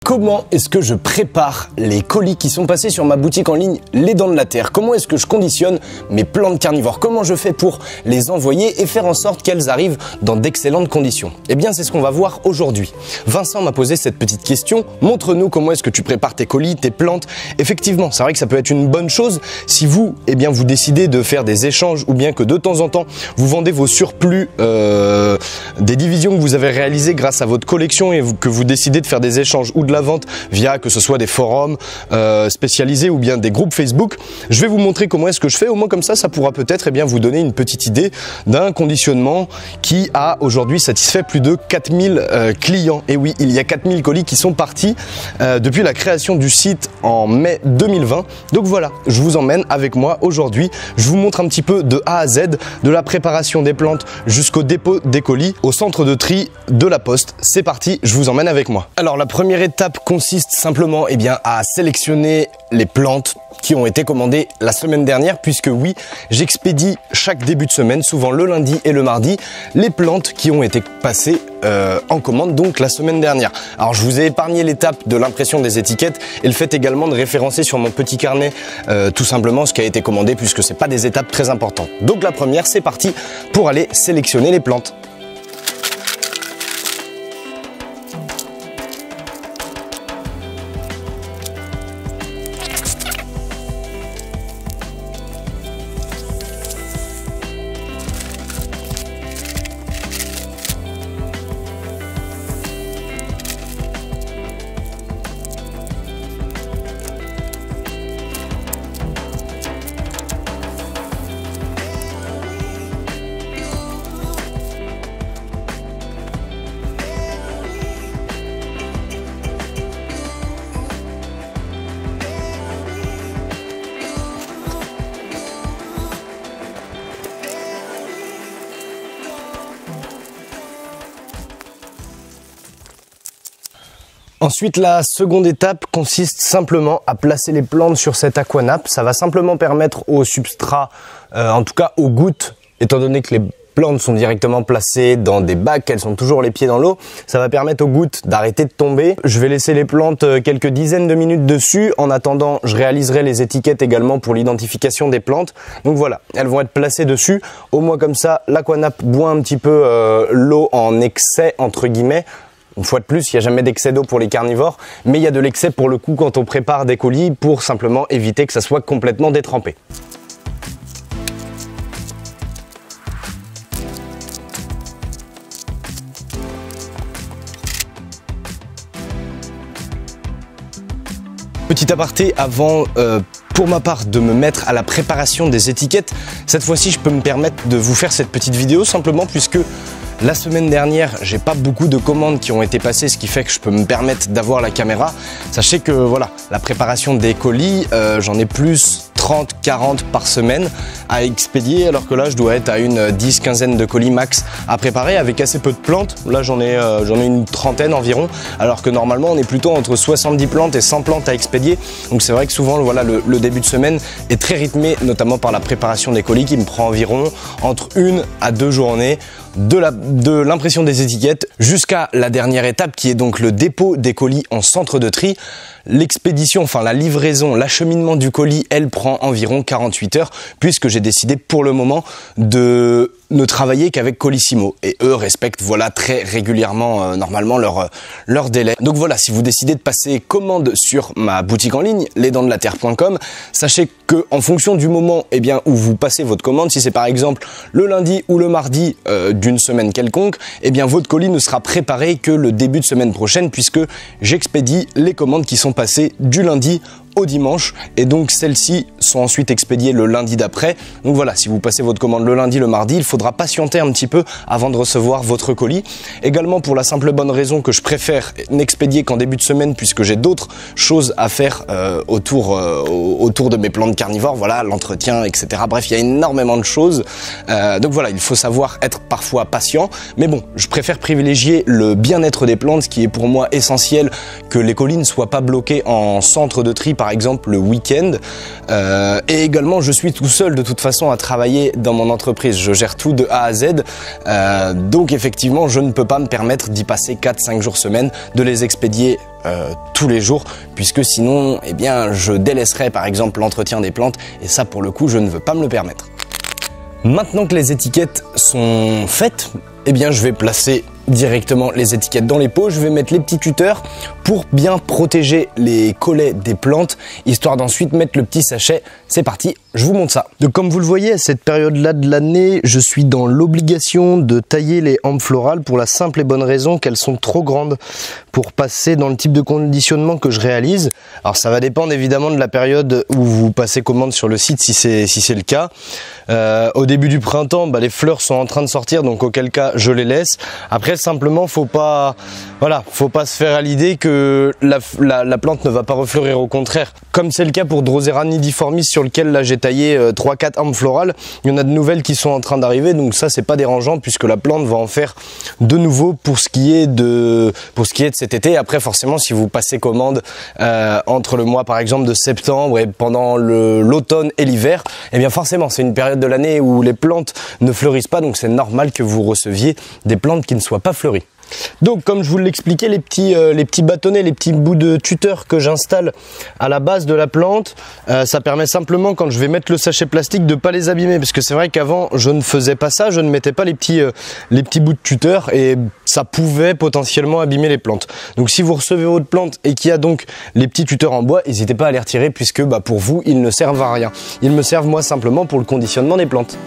Comment est-ce que je prépare les colis qui sont passés sur ma boutique en ligne Les Dents de la Terre? Comment est-ce que je conditionne mes plantes carnivores? Comment je fais pour les envoyer et faire en sorte qu'elles arrivent dans d'excellentes conditions? Eh bien, c'est ce qu'on va voir aujourd'hui. Vincent m'a posé cette petite question. Montre-nous comment est-ce que tu prépares tes colis, tes plantes. Effectivement, c'est vrai que ça peut être une bonne chose si vous, vous décidez de faire des échanges ou bien que de temps en temps, vous vendez vos surplus des divisions que vous avez réalisées grâce à votre collection et que vous décidez de faire des échanges ou de la vente via que ce soit des forums spécialisés ou bien des groupes Facebook. Je vais vous montrer comment est-ce que je fais, au moins comme ça pourra peut-être vous donner une petite idée d'un conditionnement qui a aujourd'hui satisfait plus de 4000 clients. Et oui, il y a 4000 colis qui sont partis depuis la création du site en mai 2020. Donc voilà, je vous emmène avec moi aujourd'hui. Je vous montre un petit peu de A à Z, de la préparation des plantes jusqu'au dépôt des colis, au centre de tri de la Poste. C'est parti, je vous emmène avec moi. Alors la première étape consiste simplement à sélectionner les plantes qui ont été commandées la semaine dernière, puisque oui, j'expédie chaque début de semaine, souvent le lundi et le mardi, les plantes qui ont été passées en commande donc la semaine dernière. Alors je vous ai épargné l'étape de l'impression des étiquettes et le fait également de référencer sur mon petit carnet tout simplement ce qui a été commandé, puisque c'est pas des étapes très importantes. Donc la première, c'est parti pour aller sélectionner les plantes. Ensuite, la seconde étape consiste simplement à placer les plantes sur cet aquanape. Ça va simplement permettre au substrat, en tout cas aux gouttes, étant donné que les plantes sont directement placées dans des bacs, elles sont toujours les pieds dans l'eau, ça va permettre aux gouttes d'arrêter de tomber. Je vais laisser les plantes quelques dizaines de minutes dessus. En attendant, je réaliserai les étiquettes également pour l'identification des plantes. Donc voilà, elles vont être placées dessus. Au moins comme ça, l'aquanape boit un petit peu l'eau en excès, entre guillemets. Une fois de plus, il n'y a jamais d'excès d'eau pour les carnivores, mais il y a de l'excès pour le coup quand on prépare des colis pour simplement éviter que ça soit complètement détrempé. Petit aparté avant, pour ma part, de me mettre à la préparation des étiquettes. Cette fois-ci, je peux me permettre de vous faire cette petite vidéo simplement puisque la semaine dernière, j'ai pas beaucoup de commandes qui ont été passées, ce qui fait que je peux me permettre d'avoir la caméra. Sachez que voilà, la préparation des colis, j'en ai plus 30, 40 par semaine à expédier, alors que là je dois être à une 10-15aine de colis max à préparer avec assez peu de plantes. Là j'en ai une trentaine environ, alors que normalement on est plutôt entre 70 plantes et 100 plantes à expédier. Donc c'est vrai que souvent voilà, le début de semaine est très rythmé, notamment par la préparation des colis qui me prend environ entre 1 à 2 journées, de l'impression des étiquettes jusqu'à la dernière étape qui est donc le dépôt des colis en centre de tri. L'expédition, enfin la livraison, l'acheminement du colis, elle prend environ 48 heures puisque j'ai décidé pour le moment de ne travailler qu'avec Colissimo et eux respectent voilà très régulièrement normalement leur délai. Donc voilà, si vous décidez de passer commande sur ma boutique en ligne lesdentsdelaterre.com, sachez que en fonction du moment où vous passez votre commande, si c'est par exemple le lundi ou le mardi d'une semaine quelconque, votre colis ne sera préparé que le début de semaine prochaine puisque j'expédie les commandes qui sont passées du lundi au dimanche et donc celles-ci sont ensuite expédiées le lundi d'après. Donc voilà, si vous passez votre commande le lundi, le mardi, il faudra patienter un petit peu avant de recevoir votre colis. Également pour la simple bonne raison que je préfère n'expédier qu'en début de semaine puisque j'ai d'autres choses à faire autour de mes plantes carnivores, voilà, l'entretien, etc. Bref, il y a énormément de choses. Donc voilà, il faut savoir être parfois patient, mais bon, je préfère privilégier le bien-être des plantes, ce qui est pour moi essentiel, que les colis ne soient pas bloqués en centre de tri par par exemple le week-end. Et également, je suis tout seul de toute façon à travailler dans mon entreprise. Je gère tout de A à Z. Donc effectivement, je ne peux pas me permettre d'y passer 4-5 jours semaine, de les expédier tous les jours, puisque sinon, eh bien, je délaisserais par exemple l'entretien des plantes, et ça pour le coup, je ne veux pas me le permettre. Maintenant que les étiquettes sont faites, eh bien, je vais placer directement les étiquettes dans les pots. Je vais mettre les petits tuteurs pour bien protéger les collets des plantes, histoire d'ensuite mettre le petit sachet. C'est parti, je vous montre ça. Donc comme vous le voyez, à cette période-là de l'année, je suis dans l'obligation de tailler les hampes florales pour la simple et bonne raison qu'elles sont trop grandes pour passer dans le type de conditionnement que je réalise. Alors ça va dépendre évidemment de la période où vous passez commande sur le site, si c'est le cas. Au début du printemps, les fleurs sont en train de sortir, donc auquel cas je les laisse. Après, simplement, faut pas se faire à l'idée que la plante ne va pas refleurir. Au contraire, comme c'est le cas pour Drosera nidiformis, sur lequel là j'ai taillé 3-4 hampes florales, il y en a de nouvelles qui sont en train d'arriver, donc ça c'est pas dérangeant puisque la plante va en faire de nouveau pour ce qui est de cet été. Après, forcément, si vous passez commande entre le mois par exemple de septembre et pendant l'automne et l'hiver, eh bien forcément c'est une période de l'année où les plantes ne fleurissent pas, donc c'est normal que vous receviez des plantes qui ne soient pas fleuries. Donc comme je vous l'expliquais, les petits bâtonnets, les petits bouts de tuteur que j'installe à la base de la plante, ça permet simplement, quand je vais mettre le sachet plastique, de pas les abîmer, parce que c'est vrai qu'avant je ne faisais pas ça, je ne mettais pas les petits bouts de tuteur et ça pouvait potentiellement abîmer les plantes. Donc si vous recevez votre plante et qu'il y a donc les petits tuteurs en bois, n'hésitez pas à les retirer, puisque pour vous ils ne servent à rien. Ils me servent moi simplement pour le conditionnement des plantes.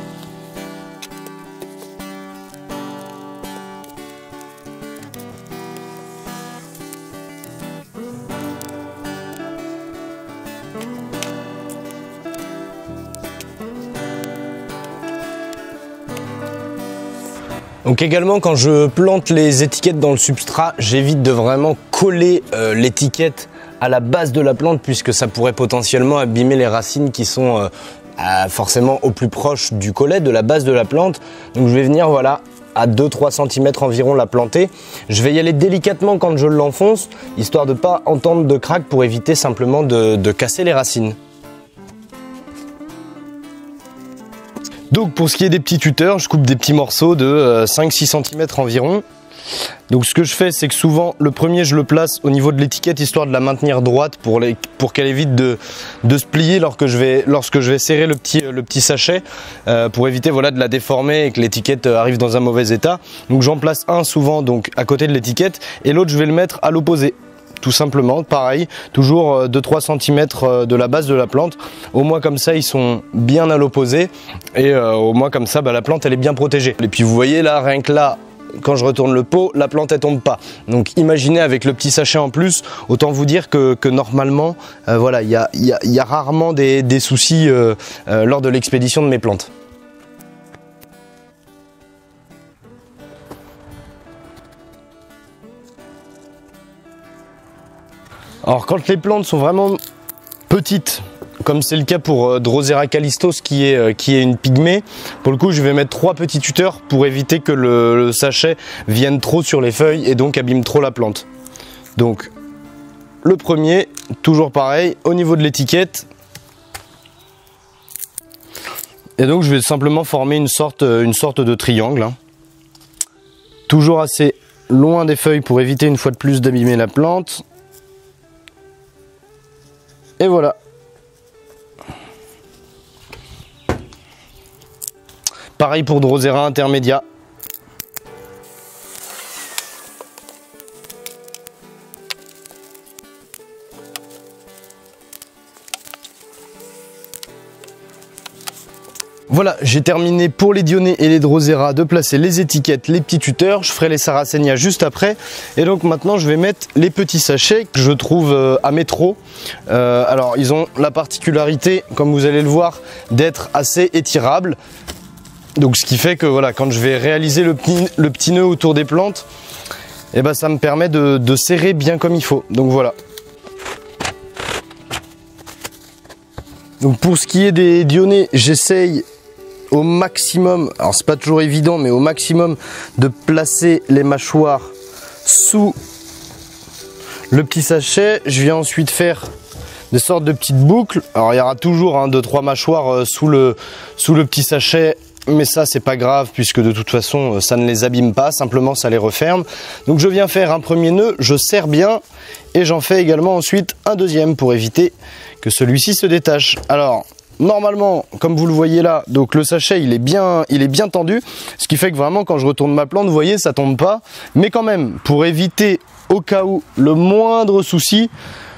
Donc également, quand je plante les étiquettes dans le substrat, j'évite de vraiment coller l'étiquette à la base de la plante, puisque ça pourrait potentiellement abîmer les racines qui sont forcément au plus proche du collet, de la base de la plante. Donc je vais venir à 2-3 cm environ la planter. Je vais y aller délicatement quand je l'enfonce, histoire de ne pas entendre de craque, pour éviter simplement de casser les racines. Donc pour ce qui est des petits tuteurs, je coupe des petits morceaux de 5-6 cm environ. Donc ce que je fais, c'est que souvent le premier je le place au niveau de l'étiquette, histoire de la maintenir droite pour qu'elle évite de se plier lorsque je vais serrer le petit sachet, pour éviter de la déformer et que l'étiquette arrive dans un mauvais état. Donc j'en place un souvent donc à côté de l'étiquette, et l'autre je vais le mettre à l'opposé. Tout simplement, pareil, toujours 2-3 cm de la base de la plante. Au moins comme ça, ils sont bien à l'opposé, et au moins comme ça, la plante elle est bien protégée. Et puis vous voyez là, rien que là, quand je retourne le pot, la plante elle tombe pas. Donc imaginez avec le petit sachet en plus, autant vous dire que normalement, il y a rarement des soucis lors de l'expédition de mes plantes. Alors quand les plantes sont vraiment petites, comme c'est le cas pour Drosera calistos qui est une pygmée, pour le coup je vais mettre 3 petits tuteurs pour éviter que le sachet vienne trop sur les feuilles et donc abîme trop la plante. Donc le premier, toujours pareil, au niveau de l'étiquette. Et donc je vais simplement former une sorte de triangle, hein. Toujours assez loin des feuilles pour éviter une fois de plus d'abîmer la plante. Et voilà. Pareil pour Drosera intermédia. Voilà, j'ai terminé pour les Dionnées et les Drosera de placer les étiquettes, les petits tuteurs. Je ferai les Sarracenia juste après. Et donc maintenant, je vais mettre les petits sachets que je trouve à métro. Alors, ils ont la particularité, comme vous allez le voir, d'être assez étirables. Donc, ce qui fait que voilà, quand je vais réaliser le petit nœud autour des plantes, eh ben, ça me permet de serrer bien comme il faut. Donc voilà. Donc pour ce qui est des Dionnées, j'essaye au maximum, alors c'est pas toujours évident, mais au maximum de placer les mâchoires sous le petit sachet. Je viens ensuite faire des sortes de petites boucles. Alors il y aura toujours 2-3 mâchoires sous le petit sachet, mais ça c'est pas grave puisque de toute façon ça ne les abîme pas, simplement ça les referme. Donc je viens faire un premier nœud, je serre bien et j'en fais également ensuite un deuxième pour éviter que celui-ci se détache. Alors normalement, comme vous le voyez là, donc le sachet il est bien tendu, ce qui fait que vraiment quand je retourne ma plante, vous voyez, ça tombe pas. Mais quand même, pour éviter au cas où le moindre souci,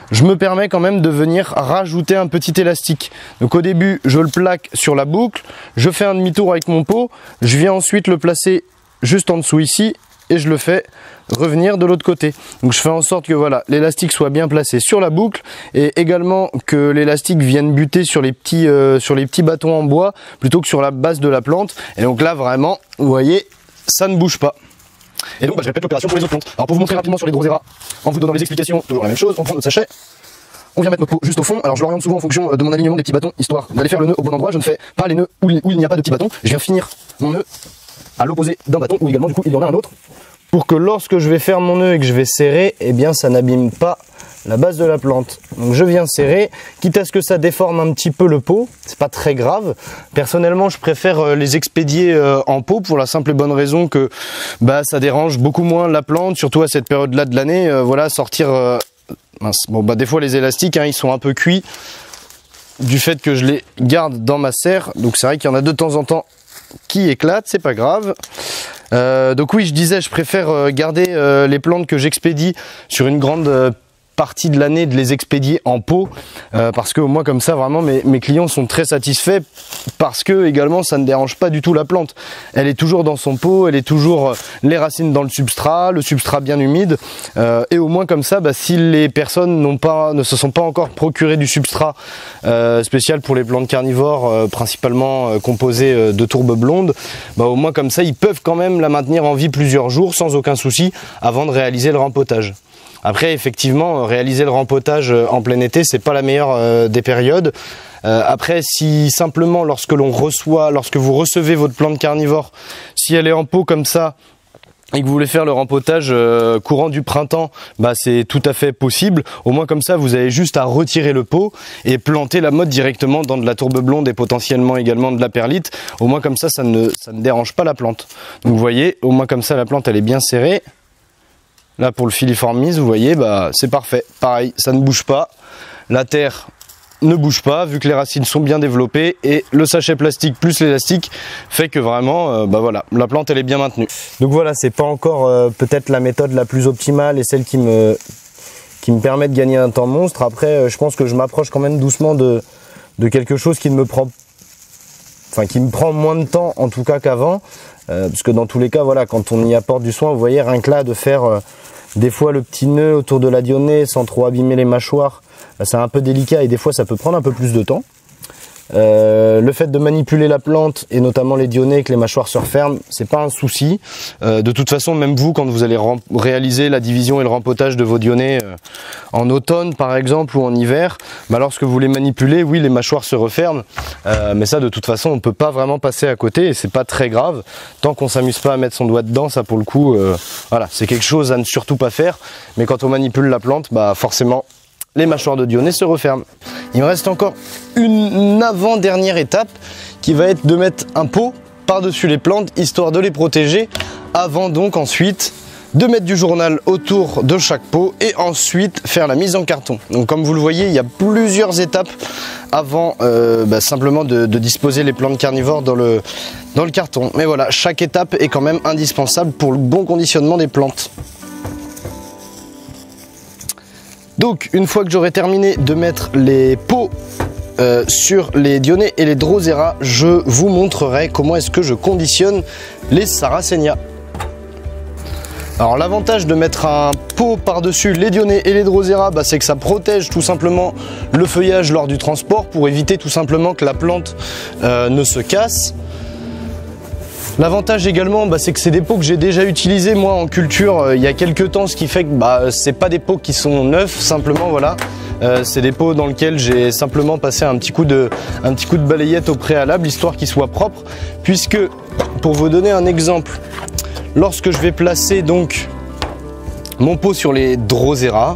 je me permets quand même de venir rajouter un petit élastique. Donc au début, je le plaque sur la boucle, je fais un demi-tour avec mon pot, je viens ensuite le placer juste en dessous ici et je le fais revenir de l'autre côté. Donc je fais en sorte que voilà, l'élastique soit bien placé sur la boucle et également que l'élastique vienne buter sur les petits bâtons en bois plutôt que sur la base de la plante. Et donc là vraiment, vous voyez, ça ne bouge pas. Et donc je répète l'opération pour les autres plantes. Alors pour vous montrer rapidement sur les Drosera, en vous donnant les explications, toujours la même chose, on prend notre sachet, on vient mettre notre pot juste au fond. Alors je l'oriente souvent en fonction de mon alignement des petits bâtons, histoire d'aller faire le nœud au bon endroit. Je ne fais pas les nœuds où il n'y a pas de petits bâtons. Je viens finir mon nœud à l'opposé d'un bâton où également du coup il y en a un autre, pour que lorsque je vais faire mon nœud et que je vais serrer, eh bien ça n'abîme pas la base de la plante. Donc je viens serrer, quitte à ce que ça déforme un petit peu le pot, c'est pas très grave. Personnellement, je préfère les expédier en pot pour la simple et bonne raison que ça dérange beaucoup moins la plante, surtout à cette période-là de l'année. Voilà, sortir des fois les élastiques, ils sont un peu cuits du fait que je les garde dans ma serre. Donc c'est vrai qu'il y en a de temps en temps qui éclatent, c'est pas grave. Donc oui, je disais, je préfère garder les plantes que j'expédie sur une grande partie de l'année, de les expédier en pot, parce que au moins comme ça vraiment mes clients sont très satisfaits, parce que également ça ne dérange pas du tout la plante. Elle est toujours dans son pot, elle est toujours les racines dans le substrat bien humide, et au moins comme ça, si les personnes ne se sont pas encore procuré du substrat spécial pour les plantes carnivores, principalement composé de tourbes blondes, au moins comme ça ils peuvent quand même la maintenir en vie plusieurs jours sans aucun souci avant de réaliser le rempotage. Après, effectivement, réaliser le rempotage en plein été, c'est pas la meilleure des périodes. Après, si simplement lorsque vous recevez votre plante carnivore, si elle est en pot comme ça et que vous voulez faire le rempotage courant du printemps, c'est tout à fait possible. Au moins comme ça, vous avez juste à retirer le pot et planter la motte directement dans de la tourbe blonde et potentiellement également de la perlite. Au moins comme ça ne dérange pas la plante. Donc vous voyez, au moins comme ça, la plante elle est bien serrée. Là pour le filiforme mise, vous voyez, c'est parfait. Pareil, ça ne bouge pas. La terre ne bouge pas vu que les racines sont bien développées et le sachet plastique plus l'élastique fait que vraiment, voilà, la plante elle est bien maintenue. Donc voilà, c'est pas encore peut-être la méthode la plus optimale et celle qui me permet de gagner un temps monstre. Après, je pense que je m'approche quand même doucement de quelque chose qui me prend moins de temps en tout cas qu'avant. Parce que dans tous les cas, voilà, quand on y apporte du soin, vous voyez, rien que là, de faire des fois le petit nœud autour de la dionée sans trop abîmer les mâchoires, c'est un peu délicat et des fois ça peut prendre un peu plus de temps. Le fait de manipuler la plante et notamment les dionées, que les mâchoires se referment, c'est pas un souci. De toute façon, même vous, quand vous allez réaliser la division et le rempotage de vos dionées en automne par exemple ou en hiver, lorsque vous les manipulez, oui, les mâchoires se referment, mais ça de toute façon on peut pas vraiment passer à côté et c'est pas très grave tant qu'on s'amuse pas à mettre son doigt dedans. Ça pour le coup, voilà, c'est quelque chose à ne surtout pas faire. Mais quand on manipule la plante, forcément les mâchoires de dionée se referment. Il me reste encore une avant-dernière étape qui va être de mettre un pot par-dessus les plantes histoire de les protéger avant donc ensuite de mettre du journal autour de chaque pot et ensuite faire la mise en carton. Donc comme vous le voyez, il y a plusieurs étapes avant simplement de disposer les plantes carnivores dans le carton. Mais voilà, chaque étape est quand même indispensable pour le bon conditionnement des plantes. Donc une fois que j'aurai terminé de mettre les pots sur les dionées et les Drosera, je vous montrerai comment est-ce que je conditionne les Sarracenia. Alors l'avantage de mettre un pot par-dessus les dionées et les Drosera, c'est que ça protège tout simplement le feuillage lors du transport pour éviter tout simplement que la plante ne se casse. L'avantage également, c'est que c'est des pots que j'ai déjà utilisés moi en culture il y a quelques temps, ce qui fait que c'est pas des pots qui sont neufs, simplement voilà. C'est des pots dans lesquels j'ai simplement passé un petit coup de balayette au préalable, histoire qu'ils soient propres, puisque pour vous donner un exemple, lorsque je vais placer donc mon pot sur les Drosera,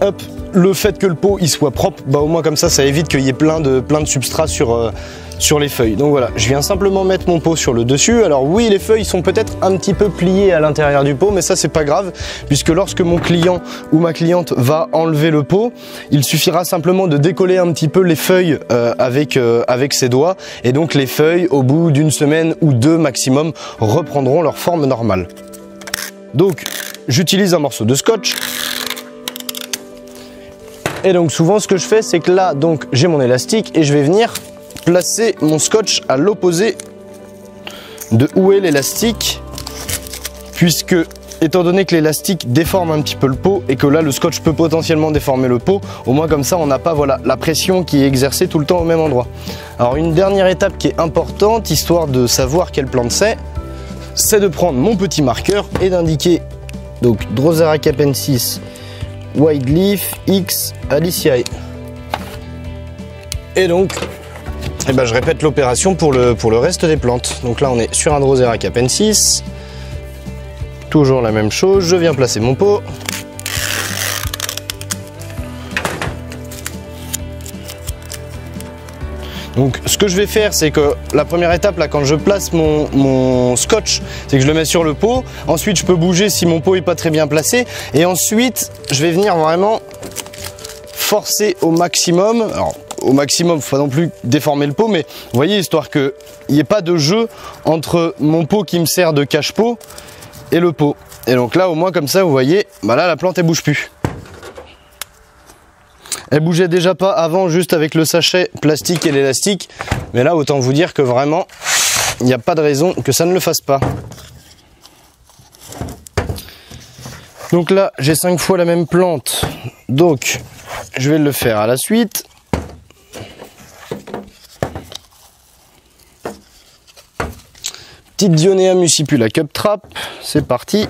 hop, le fait que le pot il soit propre, bah au moins comme ça évite qu'il y ait plein de substrat sur les feuilles. Donc voilà, je viens simplement mettre mon pot sur le dessus. Alors oui, les feuilles sont peut-être un petit peu pliées à l'intérieur du pot, mais ça c'est pas grave, puisque lorsque mon client ou ma cliente va enlever le pot, il suffira simplement de décoller un petit peu les feuilles avec ses doigts, et donc les feuilles au bout d'une semaine ou deux maximum reprendront leur forme normale. Donc j'utilise un morceau de scotch. Et donc souvent ce que je fais, c'est que là donc j'ai mon élastique et je vais venir placer mon scotch à l'opposé de où est l'élastique, puisque étant donné que l'élastique déforme un petit peu le pot et que là le scotch peut potentiellement déformer le pot, au moins comme ça on n'a pas voilà, la pression qui est exercée tout le temps au même endroit. Alors une dernière étape qui est importante, histoire de savoir quelle plante c'est de prendre mon petit marqueur et d'indiquer donc Drosera capensis Wide Leaf X Aliciae. Et donc, je répète l'opération pour le reste des plantes. Donc là, on est sur un Drosera capensis. Toujours la même chose, je viens placer mon pot. Donc ce que je vais faire, c'est que la première étape là, quand je place mon scotch, c'est que je le mets sur le pot. Ensuite je peux bouger si mon pot est pas très bien placé, et ensuite je vais venir vraiment forcer au maximum. Alors au maximum, faut pas non plus déformer le pot, mais vous voyez, histoire qu'il n'y ait pas de jeu entre mon pot qui me sert de cache-pot et le pot. Et donc là au moins comme ça, vous voyez, bah là la plante elle bouge plus. Elle bougeait déjà pas avant, juste avec le sachet plastique et l'élastique. Mais là, autant vous dire que vraiment, il n'y a pas de raison que ça ne le fasse pas. Donc là, j'ai 5 fois la même plante. Donc, je vais le faire à la suite. Petite Dionea muscipula cup trap. C'est parti.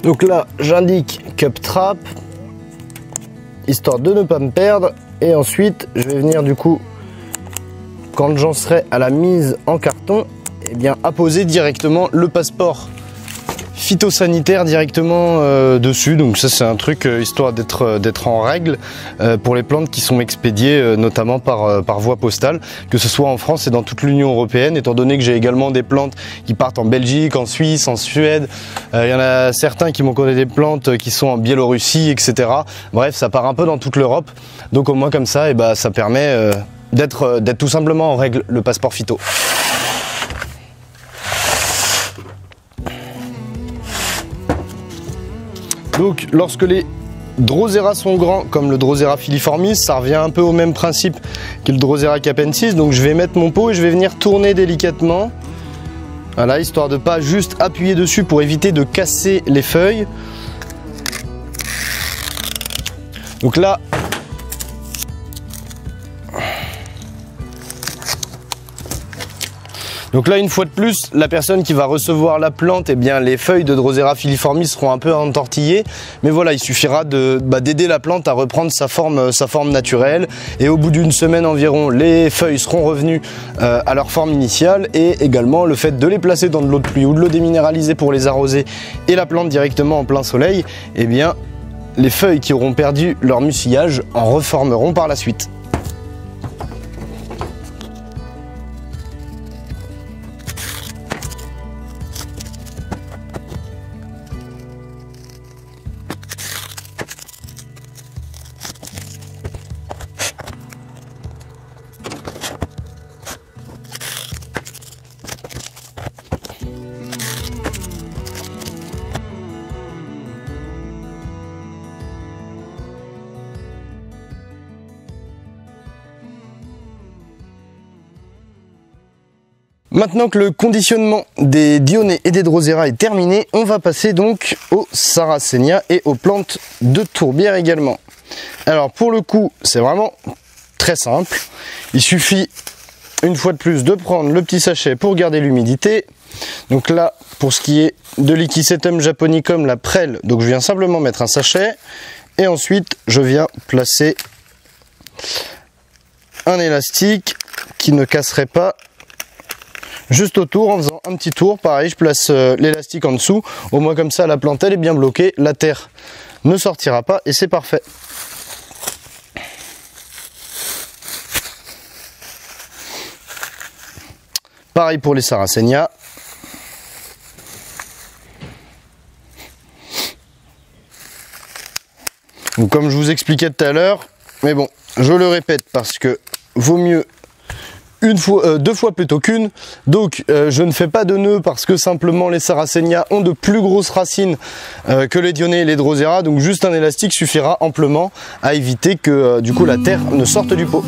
Donc là, j'indique cup trap, histoire de ne pas me perdre. Et ensuite, je vais venir du coup, quand j'en serai à la mise en carton, eh bien apposer directement le passeport phytosanitaire directement dessus. Donc ça c'est un truc histoire d'être en règle pour les plantes qui sont expédiées notamment par voie postale, que ce soit en France et dans toute l'Union européenne, étant donné que j'ai également des plantes qui partent en Belgique, en Suisse, en Suède. Il y en a certains qui m'ont connu des plantes qui sont en Biélorussie, etc. Bref, ça part un peu dans toute l'Europe. Donc au moins comme ça, ça permet d'être tout simplement en règle, le passeport phyto. Donc lorsque les Drosera sont grands, comme le Drosera filiformis, ça revient un peu au même principe que le Drosera capensis. Donc je vais mettre mon pot et je vais venir tourner délicatement. Voilà, histoire de pas juste appuyer dessus pour éviter de casser les feuilles. Donc là, une fois de plus, la personne qui va recevoir la plante, eh bien, les feuilles de Drosera filiformis seront un peu entortillées. Mais voilà, il suffira d'aider la plante à reprendre sa forme naturelle. Et au bout d'une semaine environ, les feuilles seront revenues à leur forme initiale. Et également, le fait de les placer dans de l'eau de pluie ou de l'eau déminéralisée pour les arroser et la plante directement en plein soleil, eh bien, les feuilles qui auront perdu leur mucillage en reformeront par la suite. Maintenant que le conditionnement des Dionée et des Drosera est terminé, on va passer donc aux Sarracenia et aux plantes de tourbière également. Alors pour le coup, c'est vraiment très simple. Il suffit une fois de plus de prendre le petit sachet pour garder l'humidité. Donc là, pour ce qui est de l'Ikisetum japonicum, la prêle, donc je viens simplement mettre un sachet Et ensuite, je viens placer un élastique qui ne casserait pas juste autour en faisant un petit tour. Pareil, je place l'élastique en dessous. Au moins comme ça, la plante elle est bien bloquée. La terre ne sortira pas et c'est parfait. Pareil pour les Sarracenia. Donc, comme je vous expliquais tout à l'heure, mais bon, je le répète parce que vaut mieux deux fois plutôt qu'une. Donc je ne fais pas de nœud parce que simplement les Sarracenia ont de plus grosses racines que les Dionnées et les Drosera. Donc juste un élastique suffira amplement à éviter que du coup la terre ne sorte du pot.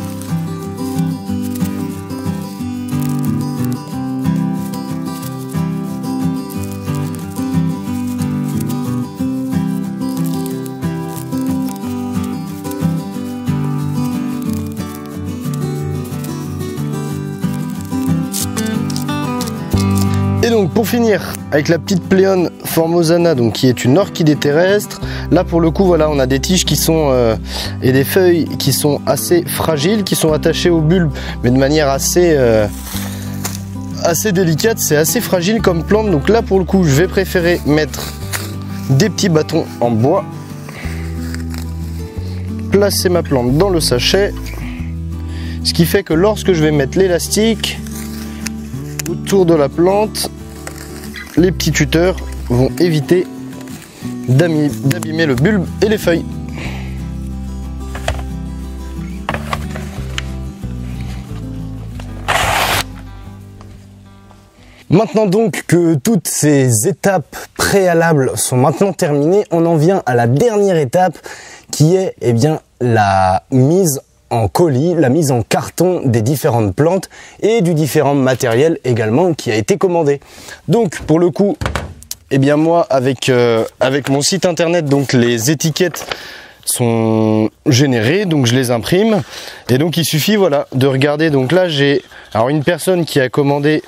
Et donc pour finir avec la petite Pléone formosana, donc qui est une orchidée terrestre. Là pour le coup voilà, on a des tiges qui sont et des feuilles qui sont assez fragiles, qui sont attachées au bulbe, mais de manière assez délicate. C'est assez fragile comme plante, donc là pour le coup je vais préférer mettre des petits bâtons en bois, placer ma plante dans le sachet, ce qui fait que lorsque je vais mettre l'élastique autour de la plante, les petits tuteurs vont éviter d'abîmer le bulbe et les feuilles. Maintenant donc que toutes ces étapes préalables sont maintenant terminées, on en vient à la dernière étape qui est la mise en colis, la mise en carton des différentes plantes et du différent matériel également qui a été commandé. Donc pour le coup, moi avec mon site internet, donc les étiquettes sont générées, donc je les imprime et donc il suffit voilà de regarder. Donc là j'ai une personne qui a commandé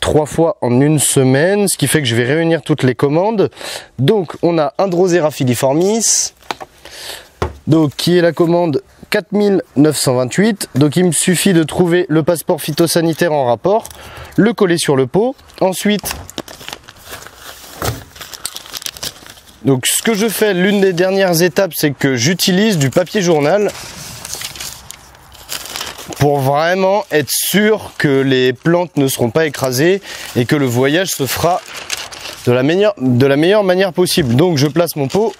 3 fois en une semaine, ce qui fait que je vais réunir toutes les commandes. Donc on a un Drosera filiformis, donc qui est la commande 4928, donc il me suffit de trouver le passeport phytosanitaire en rapport, le coller sur le pot. Ensuite, donc ce que je fais, l'une des dernières étapes, c'est que j'utilise du papier journal pour vraiment être sûr que les plantes ne seront pas écrasées et que le voyage se fera de la meilleure manière possible. Donc je place mon pot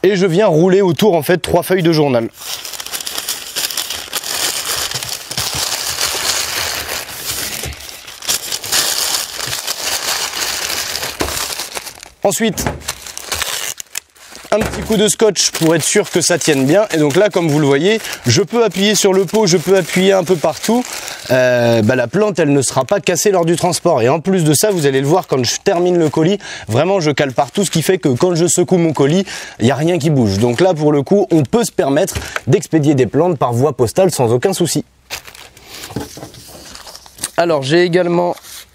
et je viens rouler autour en fait 3 feuilles de journal. Ensuite, un petit coup de scotch pour être sûr que ça tienne bien. Et donc là, comme vous le voyez, je peux appuyer sur le pot, je peux appuyer un peu partout. La plante, elle ne sera pas cassée lors du transport. Et en plus de ça, vous allez le voir quand je termine le colis, vraiment je cale partout, ce qui fait que quand je secoue mon colis, il n'y a rien qui bouge. Donc là, pour le coup, on peut se permettre d'expédier des plantes par voie postale sans aucun souci. Alors, j'ai également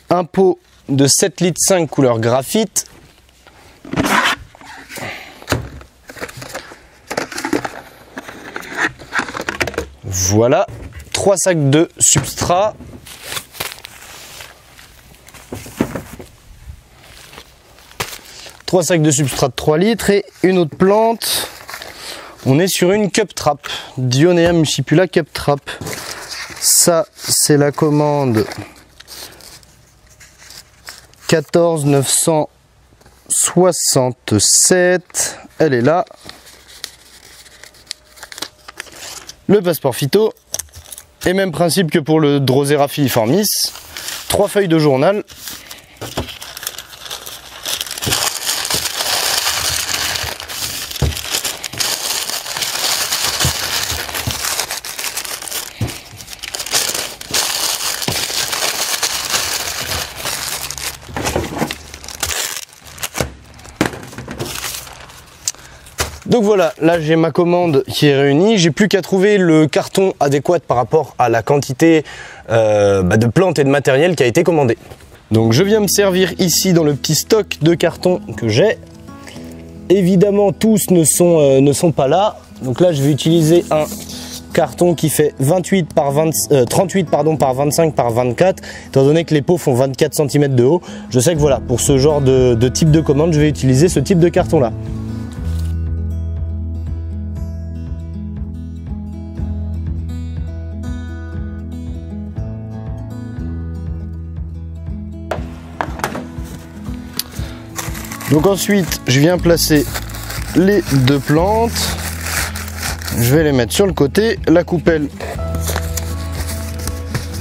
un pot de 7,5 litres couleur graphite. Voilà, 3 sacs de substrat. Trois sacs de substrat de 3 litres et une autre plante. On est sur une cup trap, Dionea muscipula cup trap. Ça, c'est la commande 14967. Elle est là. Le passeport phyto, et même principe que pour le Drosera filiformis, 3 feuilles de journal. Donc voilà, là j'ai ma commande qui est réunie, j'ai plus qu'à trouver le carton adéquat par rapport à la quantité de plantes et de matériel qui a été commandé. Donc je viens me servir ici dans le petit stock de cartons que j'ai. Évidemment tous ne sont pas là. Donc là je vais utiliser un carton qui fait 38 par 38 par 25 par 24, étant donné que les pots font 24 cm de haut. Je sais que voilà, pour ce genre de type de commande, je vais utiliser ce type de carton là. Donc ensuite, je viens placer les deux plantes. Je vais les mettre sur le côté, la coupelle.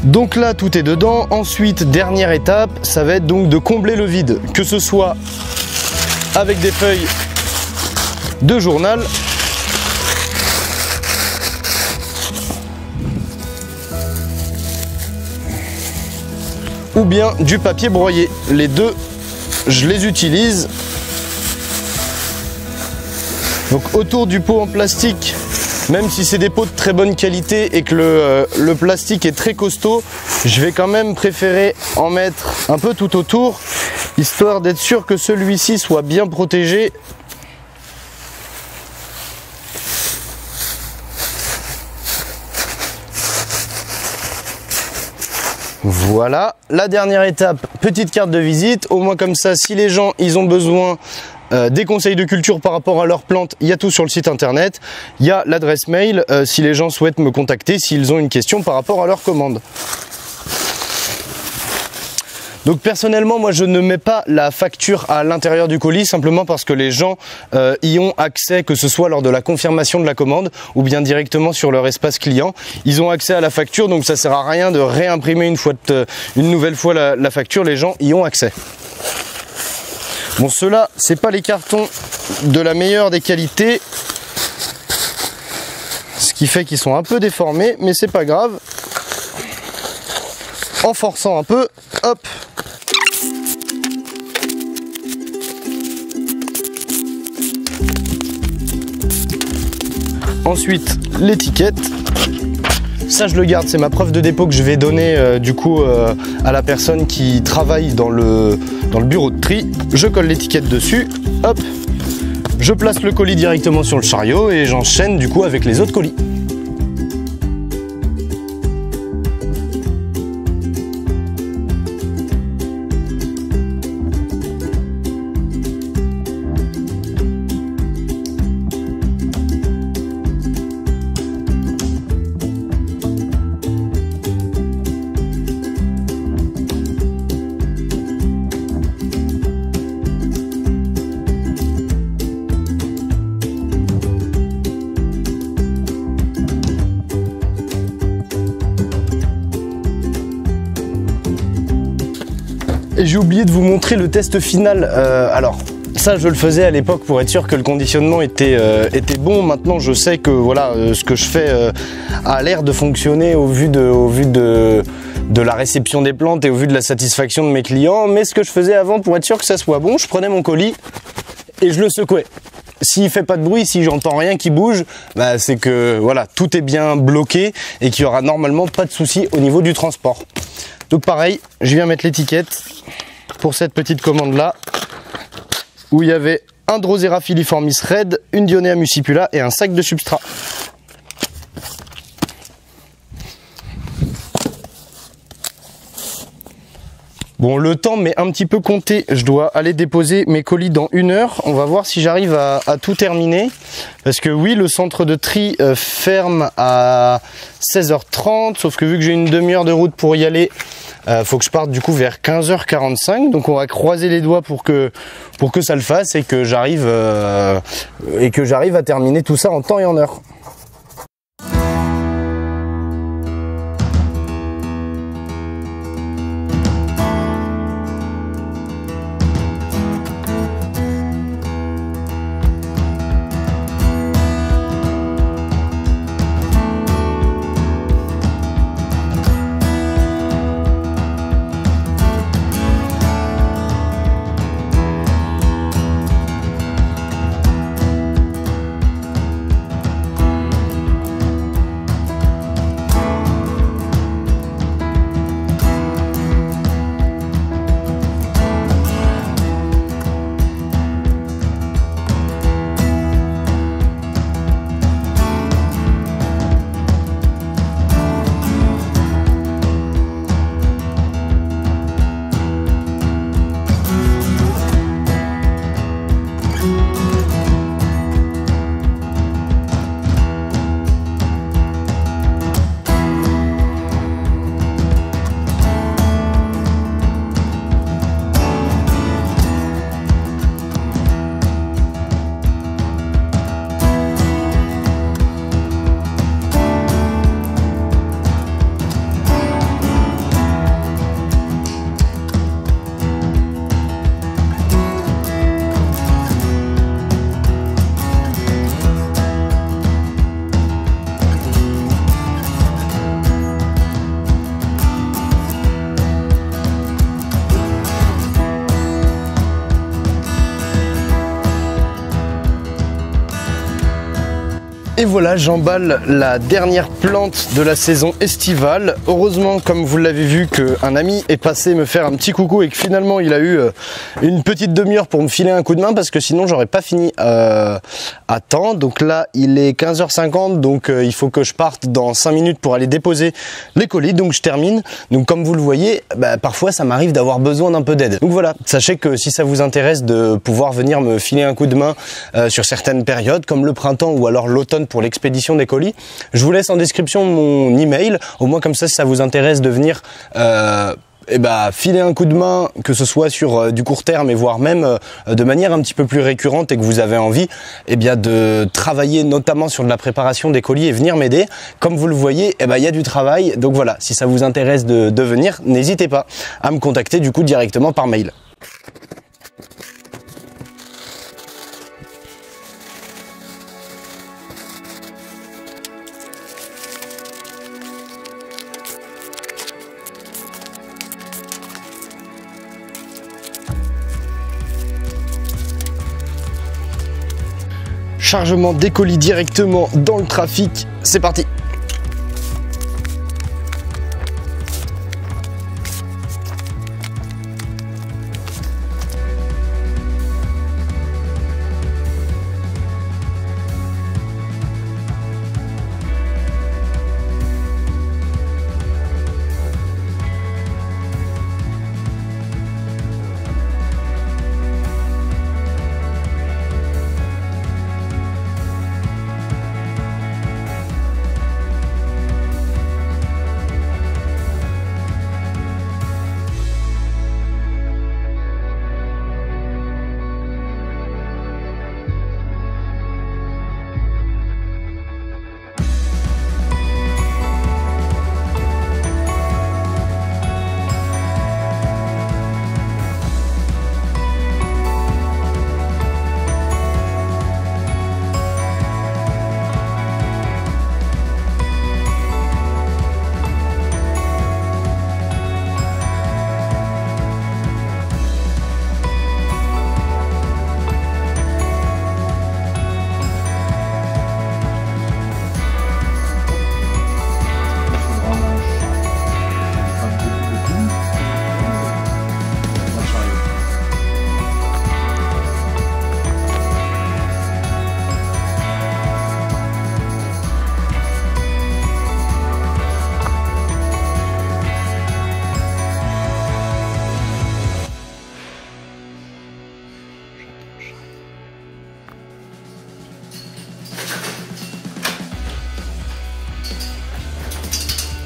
Donc là, tout est dedans. Ensuite, dernière étape, ça va être donc de combler le vide, que ce soit avec des feuilles de journal ou bien du papier broyé. Les deux, je les utilise. Donc autour du pot en plastique, même si c'est des pots de très bonne qualité et que le plastique est très costaud, je vais quand même préférer en mettre un peu tout autour, histoire d'être sûr que celui-ci soit bien protégé. Voilà, la dernière étape, petite carte de visite, au moins comme ça, si les gens ils ont besoin des conseils de culture par rapport à leurs plantes, il y a tout sur le site internet, il y a l'adresse mail si les gens souhaitent me contacter, s'ils ont une question par rapport à leur commande. Donc personnellement, moi je ne mets pas la facture à l'intérieur du colis, simplement parce que les gens y ont accès, que ce soit lors de la confirmation de la commande ou bien directement sur leur espace client. Ils ont accès à la facture, donc ça sert à rien de réimprimer une nouvelle fois la facture, les gens y ont accès. Bon, ceux-là, c'est pas les cartons de la meilleure des qualités, ce qui fait qu'ils sont un peu déformés, mais c'est pas grave. En forçant un peu, hop. Ensuite, l'étiquette. Ça, je le garde, c'est ma preuve de dépôt que je vais donner du coup à la personne qui travaille dans le bureau de tri. Je colle l'étiquette dessus, hop. Je place le colis directement sur le chariot et j'enchaîne du coup avec les autres colis. Et j'ai oublié de vous montrer le test final. Alors ça je le faisais à l'époque pour être sûr que le conditionnement était bon. Maintenant je sais que voilà ce que je fais a l'air de fonctionner au vu de la réception des plantes et au vu de la satisfaction de mes clients. Mais ce que je faisais avant pour être sûr que ça soit bon, je prenais mon colis et je le secouais. S'il fait pas de bruit, si j'entends rien qui bouge, bah c'est que voilà, tout est bien bloqué et qu'il y aura normalement pas de souci au niveau du transport. Donc pareil, je viens mettre l'étiquette pour cette petite commande là, où il y avait un Drosera filiformis red, une Dionea muscipula et un sac de substrat. Bon, le temps m'est un petit peu compté, je dois aller déposer mes colis dans 1 heure. On va voir si j'arrive à tout terminer. Parce que oui, le centre de tri ferme à 16h30, sauf que vu que j'ai une demi-heure de route pour y aller, faut que je parte du coup vers 15h45. Donc on va croiser les doigts pour que ça le fasse et que j'arrive à terminer tout ça en temps et en heure. Et voilà, j'emballe la dernière plante de la saison estivale. Heureusement, comme vous l'avez vu, qu'un ami est passé me faire un petit coucou et que finalement il a eu une petite demi-heure pour me filer un coup de main, parce que sinon j'aurais pas fini à temps. Donc là, il est 15h50, donc il faut que je parte dans 5 minutes pour aller déposer les colis. Donc je termine. Donc comme vous le voyez, parfois ça m'arrive d'avoir besoin d'un peu d'aide. Donc voilà, sachez que si ça vous intéresse de pouvoir venir me filer un coup de main sur certaines périodes, comme le printemps ou alors l'automne, pour l'expédition des colis, je vous laisse en description mon email. Au moins comme ça, si ça vous intéresse de venir filer un coup de main, que ce soit sur du court terme et voire même de manière un petit peu plus récurrente, et que vous avez envie de travailler notamment sur de la préparation des colis et venir m'aider, comme vous le voyez, il y a du travail. Donc voilà, si ça vous intéresse de venir, n'hésitez pas à me contacter du coup directement par mail. Chargement des colis directement dans le trafic, c'est parti!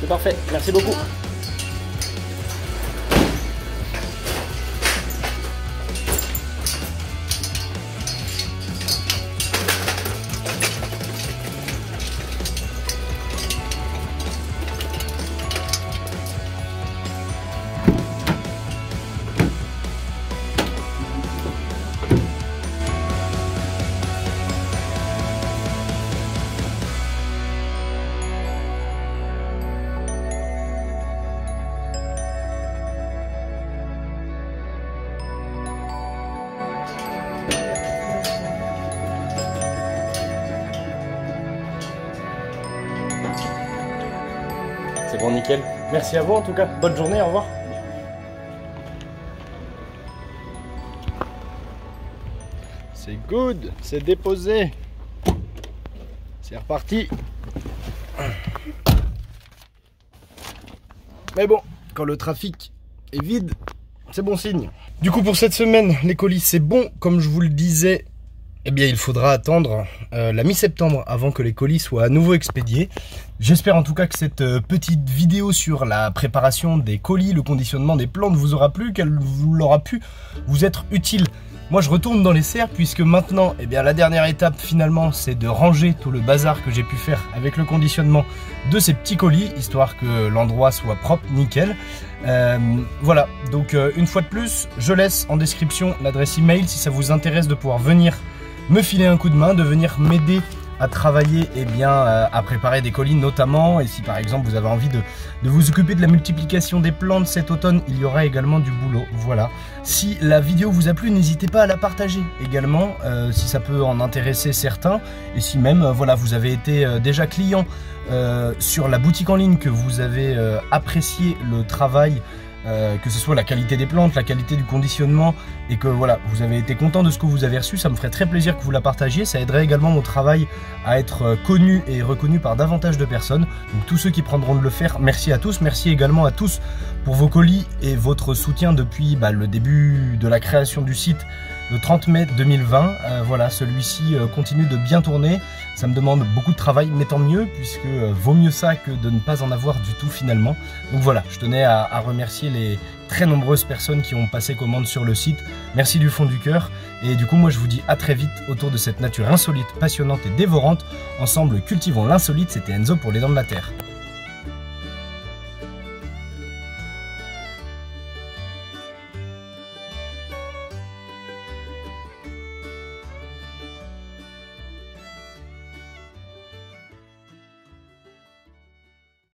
C'est parfait, merci beaucoup. C'est bon, nickel. Merci à vous en tout cas. Bonne journée, au revoir. C'est good, c'est déposé. C'est reparti. Mais bon, quand le trafic est vide, c'est bon signe. Du coup, pour cette semaine, les colis, c'est bon. Comme je vous le disais, eh bien il faudra attendre la mi-septembre avant que les colis soient à nouveau expédiés. J'espère en tout cas que cette petite vidéo sur la préparation des colis, le conditionnement des plantes vous aura plu, qu'elle vous aura pu vous être utile. Moi je retourne dans les serres puisque maintenant eh bien, la dernière étape finalement c'est de ranger tout le bazar que j'ai pu faire avec le conditionnement de ces petits colis, histoire que l'endroit soit propre, nickel. Voilà, donc une fois de plus, je laisse en description l'adresse email si ça vous intéresse de pouvoir venir me filer un coup de main, de venir m'aider à travailler et bien à préparer des colis notamment, et si par exemple vous avez envie de vous occuper de la multiplication des plantes cet automne, il y aura également du boulot. Voilà, si la vidéo vous a plu, n'hésitez pas à la partager également si ça peut en intéresser certains, et si même voilà vous avez été déjà client sur la boutique en ligne, que vous avez apprécié le travail, que ce soit la qualité des plantes, la qualité du conditionnement, et que voilà, vous avez été content de ce que vous avez reçu, ça me ferait très plaisir que vous la partagiez. Ça aiderait également mon travail à être connu et reconnu par davantage de personnes. Donc tous ceux qui prendront de le faire, merci à tous. Merci également à tous pour vos colis et votre soutien depuis le début de la création du site, le 30 mai 2020. Voilà, celui-ci continue de bien tourner. Ça me demande beaucoup de travail, mais tant mieux, puisque vaut mieux ça que de ne pas en avoir du tout finalement. Donc voilà, je tenais à remercier les très nombreuses personnes qui ont passé commande sur le site. Merci du fond du cœur. Et du coup, moi je vous dis à très vite autour de cette nature insolite, passionnante et dévorante. Ensemble, cultivons l'insolite. C'était Enzo pour les Dents de la Terre.